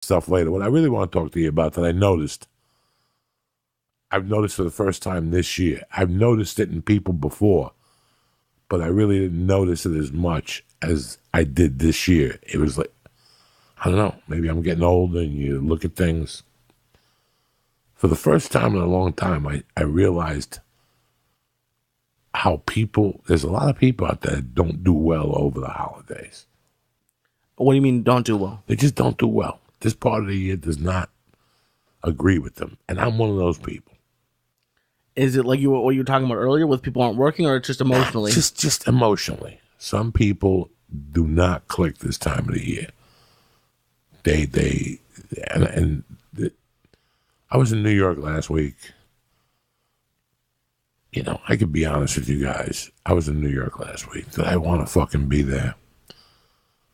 stuff later. What I really want to talk to you about that I've noticed for the first time this year. I've noticed it in people before, but I really didn't notice it as much as I did this year. It was like, I don't know, maybe I'm getting older and you look at things. For the first time in a long time, I realized how there's a lot of people out there that don't do well over the holidays. What do you mean don't do well? They just don't do well. This part of the year does not agree with them. And I'm one of those people. Is it like what you were talking about earlier with people aren't working, or it's just emotionally? Just emotionally. Some people do not click this time of the year. I was in New York last week. You know, I could be honest with you guys. I was in New York last week. Did I want to fucking be there?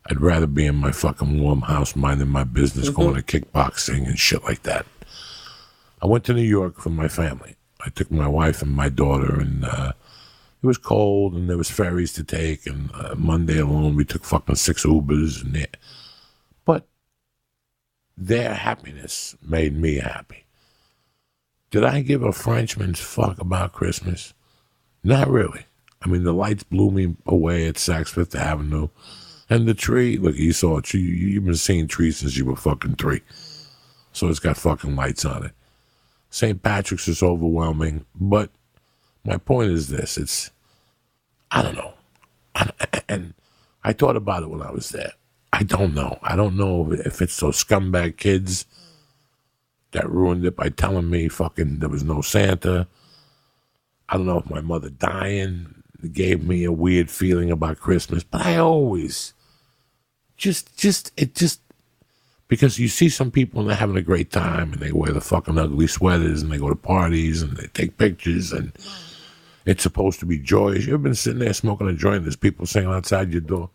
I'd rather be in my fucking warm house minding my business, going to kickboxing and shit like that. I went to New York for my family. I took my wife and my daughter, and it was cold, and there was ferries to take, and Monday alone we took fucking 6 Ubers. But their happiness made me happy. Did I give a Frenchman's fuck about Christmas? Not really. I mean, the lights blew me away at Saks Fifth Avenue. And the tree, look, you saw a tree. You've been seeing trees since you were fucking 3. So it's got fucking lights on it. St. Patrick's is overwhelming. But my point is this. I don't know. And I thought about it when I was there. I don't know. I don't know if it's those scumbag kids that ruined it by telling me fucking there was no Santa. I don't know if my mother dying gave me a weird feeling about Christmas, but I always because you see some people and they're having a great time and they wear the fucking ugly sweaters and they go to parties and they take pictures and it's supposed to be joyous. You ever been sitting there smoking a joint, there's people singing outside your door,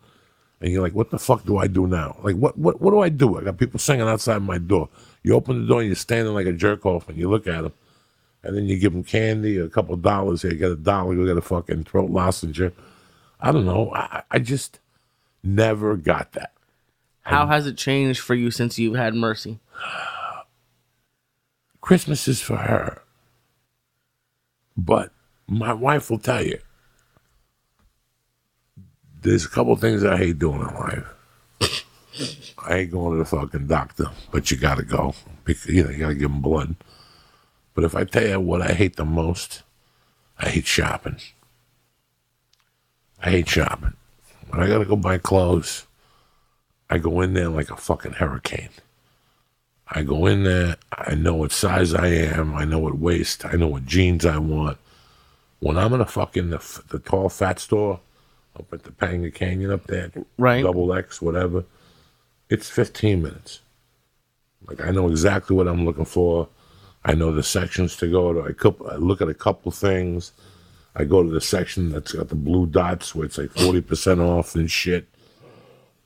and you're like, what the fuck do I do now? Like, what do I do? I got people singing outside my door. You open the door and you're standing like a jerk off and you look at them, and then you give them candy, a couple of dollars. Here, you get $1, you get a fucking throat lozenge. I don't know. I just never got that. How has it changed for you since you've had Mercy? Christmas is for her. But my wife will tell you, there's a couple of things I hate doing in life. I ain't going to the fucking doctor, but you gotta go. Because, you gotta give them blood. But if I tell you what I hate the most, I hate shopping. I hate shopping. When I gotta go buy clothes, I go in there like a fucking hurricane. I go in there, I know what size I am, I know what waist, I know what jeans I want. When I'm in a fucking the tall fat store up at the Panga Canyon up there, right, double X, whatever, it's 15 minutes. Like, I know exactly what I'm looking for. I know the sections to go to. I look at a couple things. I go to the section that's got the blue dots where it's like 40% off and shit.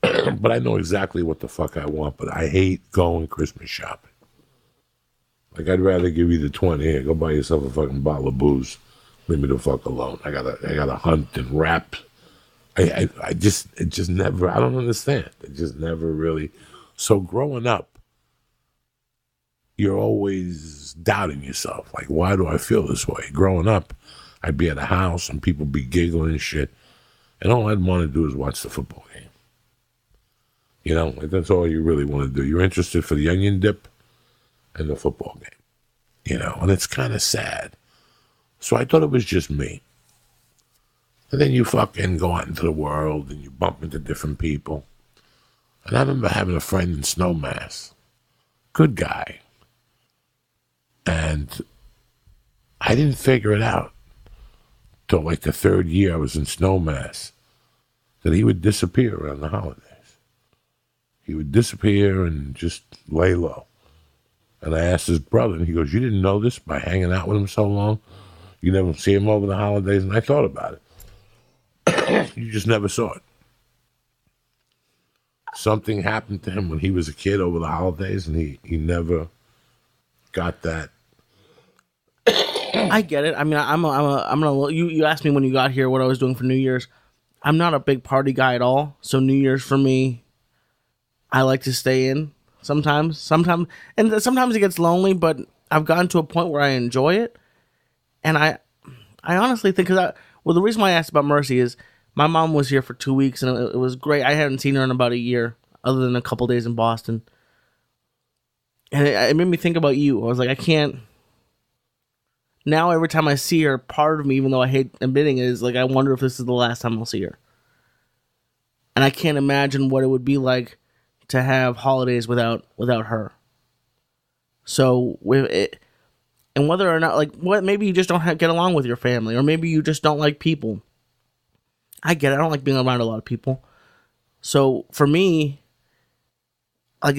But I know exactly what the fuck I want, but I hate going Christmas shopping. Like, I'd rather give you the 20. Here, go buy yourself a fucking bottle of booze. Leave me the fuck alone. I gotta hunt and wrap. It just never, I don't understand. It just never really. So growing up, you're always doubting yourself. Like, why do I feel this way? Growing up, I'd be at a house and people be giggling and shit. And all I'd want to do is watch the football game. You know, like, that's all you really want to do. You're interested for the onion dip and the football game. You know, and it's kind of sad. So I thought it was just me. And then you fucking go out into the world and you bump into different people. And I remember having a friend in Snowmass. Good guy. And I didn't figure it out till like the 3rd year I was in Snowmass that he would disappear around the holidays. He would disappear and just lay low. And I asked his brother, and he goes, you didn't know this by hanging out with him so long? You never see him over the holidays? And I thought about it. You just never saw it. Something happened to him when he was a kid over the holidays, and he never got that. I get it. I mean, I'm gonna. You asked me when you got here what I was doing for New Year's. I'm not a big party guy at all, so New Year's for me, I like to stay in. Sometimes, and sometimes it gets lonely. But I've gotten to a point where I enjoy it, and I honestly think the reason why I asked about Mercy is my mom was here for 2 weeks and it was great. I hadn't seen her in about a year, other than a couple days in Boston, and it made me think about you. I was like, I can't. Now every time I see her, part of me, even though I hate admitting it, is like I wonder if this is the last time I'll see her, and I can't imagine what it would be like to have holidays without her. So with it, and whether or not maybe you just don't get along with your family, or maybe you just don't like people. I get it. I don't like being around a lot of people. So for me, like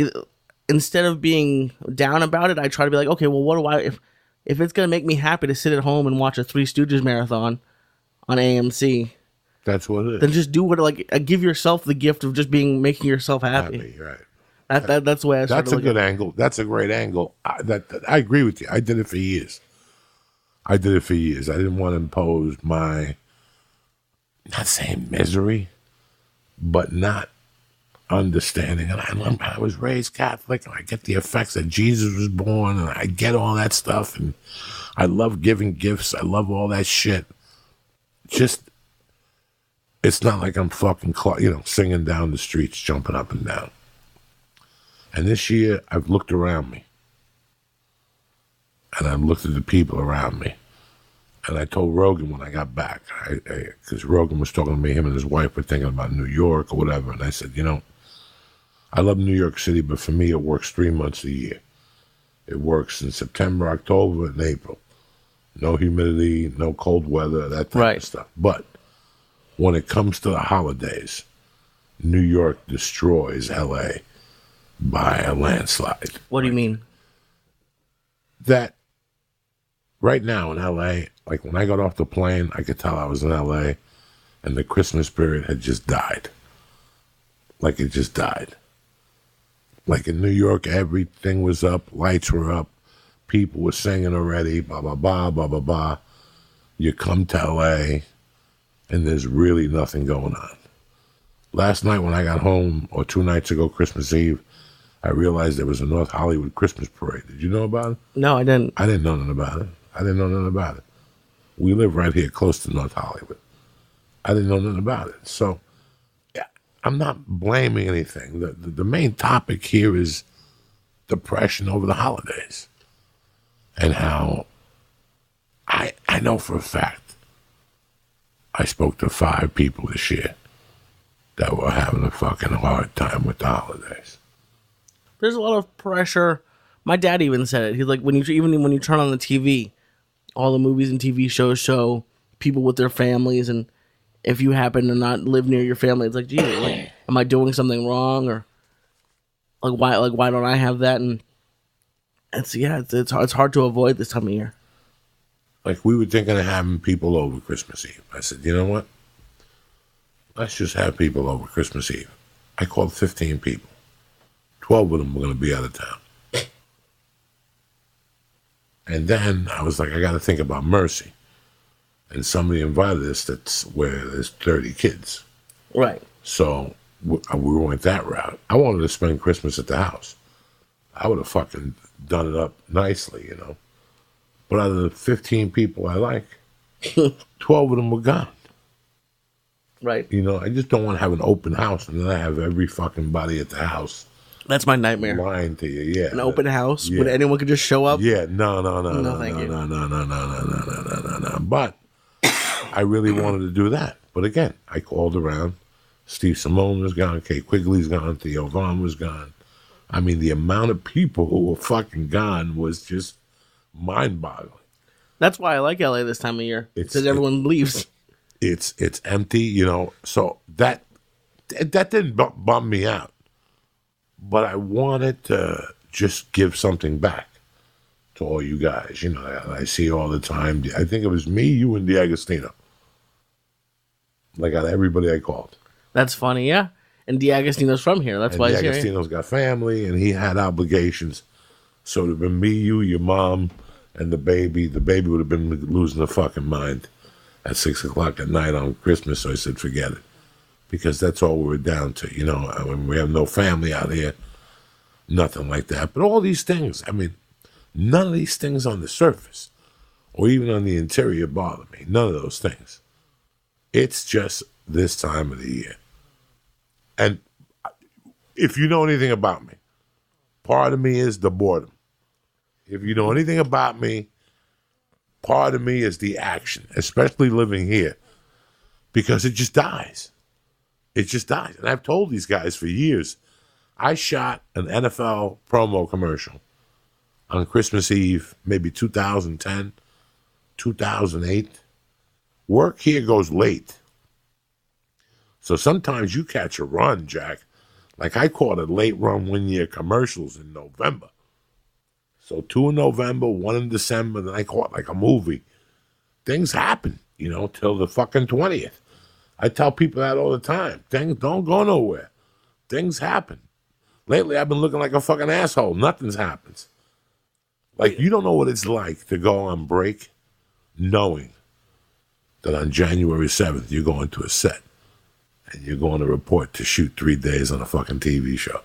instead of being down about it, I try to be like, okay, well, what do if it's gonna make me happy to sit at home and watch a Three Stooges marathon on AMC? That's what it is. Then just do give yourself the gift of just making yourself happy. Right. That's the way I started. That's a good angle. That's a great angle. I agree with you. I did it for years. I didn't want to impose my, not saying misery, but not understanding. And I was raised Catholic, and I get the effects that Jesus was born, and I get all that stuff, and I love giving gifts. I love all that shit. Just, it's not like I'm fucking, singing down the streets, jumping up and down. And this year, I've looked around me. And I've looked at the people around me. And I told Rogan when I got back, because Rogan was talking to me, him and his wife were thinking about New York or whatever. And I said, I love New York City, but for me, it works 3 months a year. It works in September, October, and April. No humidity, no cold weather, that type of stuff. But when it comes to the holidays, New York destroys L.A. by a landslide. What do you mean? That right now in L.A., like when I got off the plane, I could tell I was in L.A. and the Christmas spirit had just died. Like it just died. Like in New York, everything was up, lights were up, people were singing already, blah, blah, blah, blah, blah, blah. You come to L.A., and there's really nothing going on. Last night when I got home, or 2 nights ago, Christmas Eve, I realized there was a North Hollywood Christmas parade. Did you know about it? No, I didn't. I didn't know nothing about it. We live right here close to North Hollywood. I didn't know nothing about it. So, yeah, I'm not blaming anything. The main topic here is depression over the holidays. And how I know for a fact I spoke to 5 people this year that were having a fucking hard time with the holidays. There's a lot of pressure. My dad even said it. He's like, when you turn on the TV, all the movies and TV shows show people with their families, and if you happen to not live near your family, it's like, gee, am I doing something wrong, or why don't I have that? And it's hard to avoid this time of year. Like, we were thinking of having people over Christmas Eve. I said, you know what? Let's just have people over Christmas Eve. I called 15 people. 12 of them were going to be out of town. And then I was like, I got to think about Mercy. And somebody invited us that's where there's 30 kids. Right. So we went that route. I wanted to spend Christmas at the house. I would have fucking done it up nicely, But out of the 15 people I like, 12 of them were gone. Right. I just don't want to have an open house and then I have every fucking body at the house. That's my nightmare. Lying to you, yeah. An open house when anyone could just show up. Yeah, no. Thank you. No. But I really wanted to do that. But again, I called around. Steve Simone was gone. Kay Quigley's gone. Theo Vaughn was gone. I mean, the amount of people who were fucking gone was just mind-boggling. That's why I like LA this time of year. Because everyone leaves. It's empty, So that didn't bum me out. But I wanted to just give something back to all you guys. I see all the time. I think it was me, you, and D'Agostino. Like out of everybody I called. That's funny, yeah. And D'Agostino's from here. That's why he's here. D'Agostino's got family, and he had obligations. So it would have been me, you, your mom, and the baby. The baby would have been losing her fucking mind at 6 o'clock at night on Christmas. So I said, forget it. Because that's all we were down to. I mean, we have no family out here. nothing like that. But all these things, I mean, none of these things on the surface or even on the interior bother me. None of those things. It's just this time of the year. And if you know anything about me, part of me is the boredom. If you know anything about me, part of me is the action, especially living here, because it just dies. It just dies. And I've told these guys for years, I shot an NFL promo commercial on Christmas Eve, maybe 2010, 2008. Work here goes late. So sometimes you catch a run, Jack. Like I caught a late run 1 year commercials in November. So 2 in November, 1 in December, then I caught like a movie. Things happen, till the fucking 20th. I tell people that all the time. Things don't go nowhere. Things happen. Lately, I've been looking like a fucking asshole. Nothing's happened. Like, you don't know what it's like to go on break knowing that on January 7th, you're going to a set and you're going to report to shoot 3 days on a fucking TV show.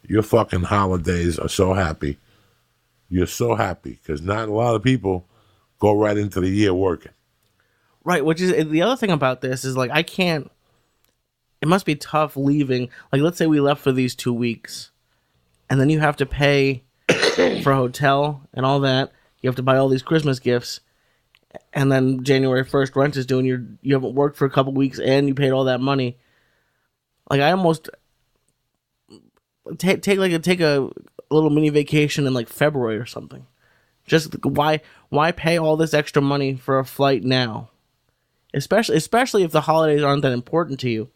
Your fucking holidays are so happy. You're so happy because not a lot of people go right into the year working. Right, which is the other thing about this is like it must be tough leaving. Like let's say we left for these 2 weeks and then you have to pay for a hotel and all that. You have to buy all these Christmas gifts and then January 1st rent is due and you haven't worked for a couple weeks and you paid all that money. Like I almost take a little mini vacation in like February or something. Just why pay all this extra money for a flight now? Especially if the holidays aren't that important to you.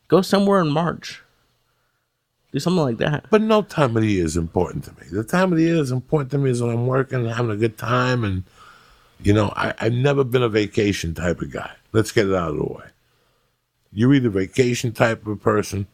Go somewhere in March. Do something like that. But no time of the year is important to me. The time of the year that's important to me is when I'm working and having a good time. And, I've never been a vacation type of guy. Let's get it out of the way. You're either a vacation type of person